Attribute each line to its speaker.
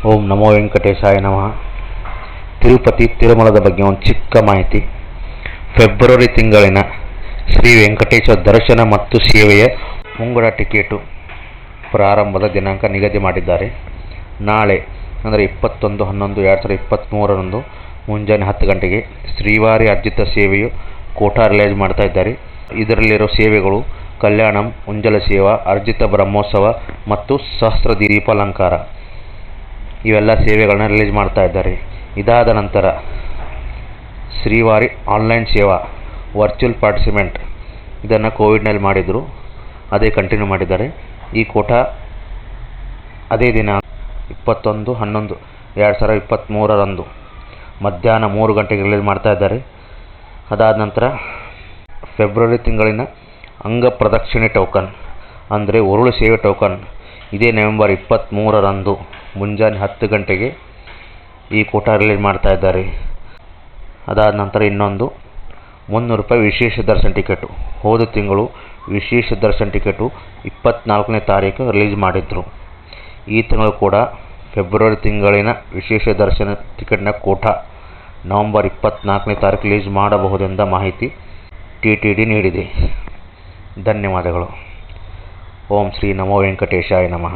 Speaker 1: ಓಂ ನಮೋ ವೆಂಕಟೇಶಾಯ ನಮಃ. ತಿರುಪತಿ ತಿರುಮಲದ ಬಗ್ಗೆ ಒಂದು ಚಿಕ್ಕ ಮಾಹಿತಿ. ಫೆಬ್ರವರಿ ತಿಂಗಳಿನ ಶ್ರೀ ವೆಂಕಟೇಶ್ವರ ದರ್ಶನ ಮತ್ತು ಸೇವೆಯ ಮುಂಗಡ ಟಿಕೆಟು ಪ್ರಾರಂಭದ ದಿನಾಂಕ ನಿಗದಿ ಮಾಡಿದ್ದಾರೆ. ನಾಳೆ ಅಂದರೆ 21/11/2023 ಮುಂಜಾನೆ 10 ಗಂಟೆಗೆ ಶ್ರೀವಾರಿ ಅರ್ಜಿತ ಸೇವೆಯು ಕೋಟಾ ರಿಲೀಸ್ ಮಾಡ್ತಾ ಇದ್ದಾರೆ. ಇದರಲ್ಲಿರೋ ಸೇವೆಗಳು ಕಲ್ಯಾಣಂ, ಉಂಜಲ ಸೇವಾ, ಅರ್ಜಿತ ಬ್ರಹ್ಮೋತ್ಸವ ಮತ್ತು ಸಹಸ್ರ ದೀಪಾಲಂಕಾರ ಇವೆಲ್ಲ ಸೇವೆಗಳನ್ನ ರಿಲೀಸ್ ಮಾಡ್ತಾ ಇದ್ದಾರೆ. ಇದಾದ ನಂತರ ಶ್ರೀವಾರಿ ಆನ್ಲೈನ್ ಸೇವಾ ವರ್ಚುವಲ್ ಪಾರ್ಟಿಸಿಪೆಂಟ್ ಇದನ್ನು ಕೋವಿಡ್ನಲ್ಲಿ ಮಾಡಿದರು, ಅದೇ ಕಂಟಿನ್ಯೂ ಮಾಡಿದ್ದಾರೆ. ಈ ಕೋಟಾ ಅದೇ ದಿನ 21/11/2023 ಮಧ್ಯಾಹ್ನ 3 ಗಂಟೆಗೆ ರಿಲೀಸ್ ಮಾಡ್ತಾ ಇದ್ದಾರೆ. ಅದಾದ ನಂತರ ಫೆಬ್ರವರಿ ತಿಂಗಳಿನ ಅಂಗ ಪ್ರದಕ್ಷಿಣೆ ಟೋಕನ್ ಅಂದರೆ ಉರುಳು ಸೇವೆ ಟೋಕನ್ ಇದೇ ನವೆಂಬರ್ 23 ಮುಂಜಾನೆ 10 ಗಂಟೆಗೆ ಈ ಕೋಟಾ ರಿಲೀಸ್ ಮಾಡ್ತಾ ಇದ್ದಾರೆ. ಅದಾದ ನಂತರ ಇನ್ನೊಂದು 300 ರೂಪಾಯಿ ವಿಶೇಷ ದರ್ಶನ ಟಿಕೆಟು. ಹೋದ ತಿಂಗಳು ವಿಶೇಷ ದರ್ಶನ ಟಿಕೆಟು 24ನೇ ತಾರೀಕು ರಿಲೀಸ್ ಮಾಡಿದ್ರು. ಈ ತಿಂಗಳು ಕೂಡ ಫೆಬ್ರವರಿ ತಿಂಗಳಿನ ವಿಶೇಷ ದರ್ಶನ ಟಿಕೆಟ್ನ ಕೋಟಾ ನವೆಂಬರ್ 24ನೇ ತಾರೀಕು ರಿಲೀಸ್ ಮಾಡಬಹುದೆಂದ ಮಾಹಿತಿ TTD ನೀಡಿದೆ. ಧನ್ಯವಾದಗಳು. ಓಂ ಶ್ರೀ ನಮೋ ವೆಂಕಟೇಶಾಯ ನಮಃ.